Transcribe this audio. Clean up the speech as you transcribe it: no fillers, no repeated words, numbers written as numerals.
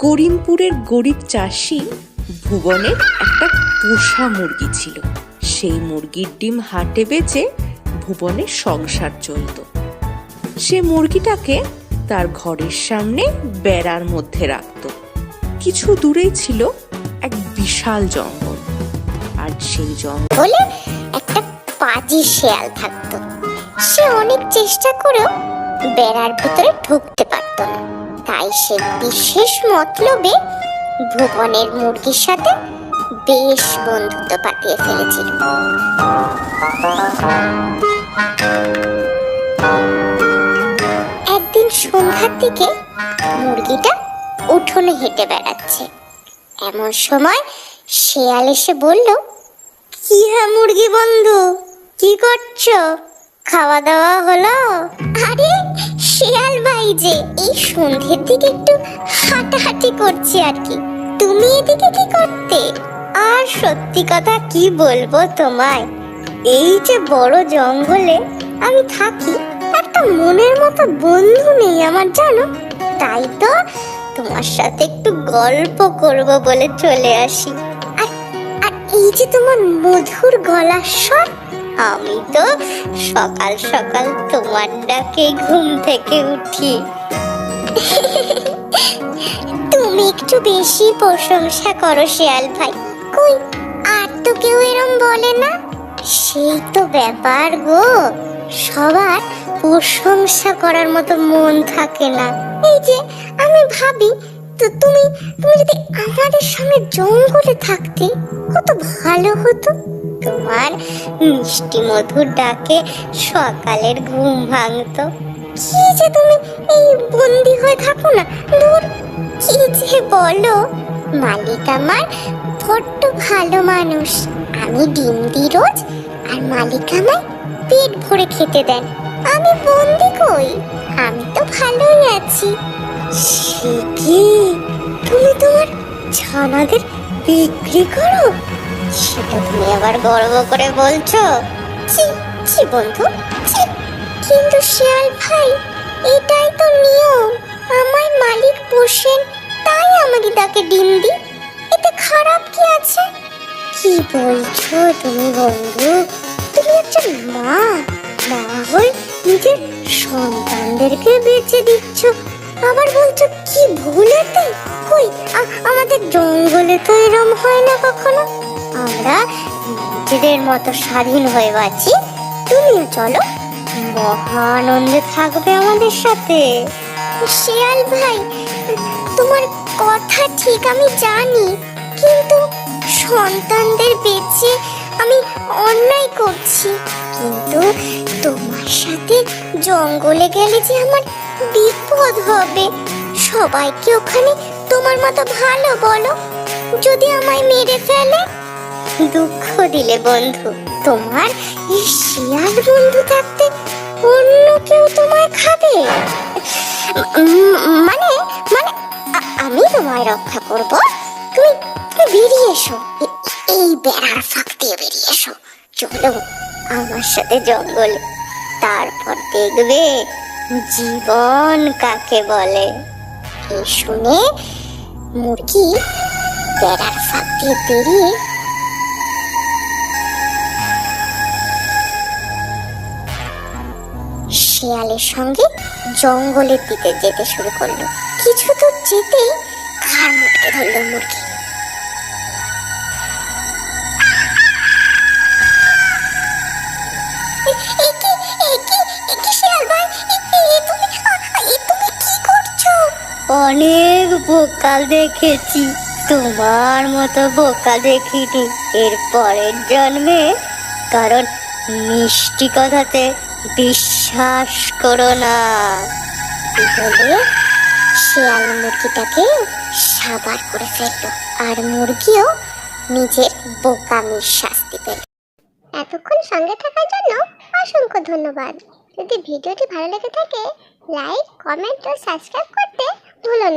করিমপুরের গরিব চাষি ভুবনের একটা পোষা মুরগি ছিল। সেই মুরগির ডিম হাটে বেচে ভুবনের সংসার চলত। সে মুরগিটাকে তার ঘরের সামনে বেড়ার মধ্যে রাখত। কিছু দূরেই ছিল এক বিশাল জঙ্গল, আর সেই জঙ্গলে একটা পাজি শেয়াল থাকতো। সে অনেক চেষ্টা করেও বেড়ার ভিতরে ঢুকতে পারত না। তাই সে বিশেষ মতলবে ভুবনের মুরগির সাথে বেশ বন্ধুত্ব পাতিয়ে ফেলেছিল। একদিন সন্ধ্যার দিকে মুরগিটা উঠোনে হেঁটে বেড়াচ্ছে। এমন সময় শেয়াল এসে বলল, কি হ্যাঁ মুরগি বন্ধু, কি করছো? খাওয়া দাওয়া হলো? আরে শেয়াল ভাই যে, এই সন্ধ্যের দিকে একটু হাঁটাহাঁটি করছি আর কি। তুমি এদিকে কি করতে? আর সত্যি কথা কি বলবো তোমায়, এই যে বড় জঙ্গলে আমি থাকি, একটা মনের মতো বন্ধু নেই আমার, জানো। তাই তো তোমার সাথে একটু গল্প করব বলে চলে আসি। আর এই যে তোমার মধুর গলার স্বর, আমি তো সকাল সকাল তোমার ডাকে ঘুম থেকে উঠি। তুমি একটু বেশি প্রশংসা করো শেয়াল ভাই, কই আর তো কেউ এরম বলে না। সেই তো ব্যাপার গো, সবার প্রশংসা করার মতো মন থাকে না। এই যে আমি ভাবি, তো তুমি যদি আমাদের সঙ্গে জঙ্গলে থাকতে কত ভালো হতো। তোমার মিষ্টি মধুর ডাকে সকালের ঘুম ভাঙতো। কি যে তুমি এই বন্দি হয়ে থাকো না, দূর কি যে বলো। মালিক আমার বড্ড ভালো মানুষ, আমি ডিম দিই রোজ, আর মালিক আমায় পেট ভরে খেতে দেন। আমি বন্দি কই, আমি তো ভালোই আছি। সে কি, তুমি তোমার ছানাদের বিক্রি করো? সেটা তুমি আবার গর্ব করে বলছো? ছি ছি বন্ধু, ছি। কিন্তু শিয়াল ভাই, এটাই তো নিয়ম। আমার মালিক পোষেন, তাই আমাকে তাকে ডিম দিই, এতে খারাপ কি আছে? কি বলছো তুমি বন্ধু? তুমি একজন মা হয়ে নিজের সন্তানদেরকে বেঁচে দিচ্ছ, আবার বলছো কি ভুলেতে? কই আমাদের জঙ্গলে তো এরম হয় না কখনো। আমরা নিজেদের মতো স্বাধীন হয়ে বাঁচি। তুমিও চলো, মহা আনন্দে থাকবে আমাদের সাথে। শিয়াল ভাই, তোমার কথা ঠিক আমি জানি, কিন্তু সন্তানদের বেঁচে আমি অন্যায় করছি। কিন্তু তোমার সাথে জঙ্গলে গেলে যে আমার বিপদ হবে। সবাইকে ওখানে তোমার মতো ভালো বলো, যদি আমায় মেরে ফেলে? দুঃখ দিলে বন্ধু, তোমার এই শিয়াল বন্ধু থাকতে অন্য কেউ তোমায় খাবে? মানে মানে আমি তোমায় রক্ষা করব। তুমি বেরিয়ে এসো, এই বেড়ার ফাঁক দিয়ে বেরিয়ে এসো। চলো আমার সাথে জঙ্গলে, তারপর দেখবে জীবন কাকে বলে। এই শুনে মুরগি বেড়ার ফাঁক দিয়ে বেরিয়ে শিয়ালের সঙ্গে জঙ্গলের দিকে যেতে শুরু করলো। কিছু দূর যেতেই ঘাড় মুটকে ধরলো মুরগি। অনেক বোকা দেখেছি, তোমার মতো বোকা দেখিনি এর পরের জন্মে। কারণ মিষ্টি কথাতে বিশ্বাস করো না। বলে শিয়াল মুরগিটাকে সাবার করে ফেললো, আর মুরগিও নিজের বোকামির শাস্তি পেল। এতক্ষণ সঙ্গে থাকার জন্য অসংখ্য ধন্যবাদ। যদি ভিডিওটি ভালো লেগে থাকে, লাইক, কমেন্ট ও সাবস্ক্রাইব করতে ভুলো না।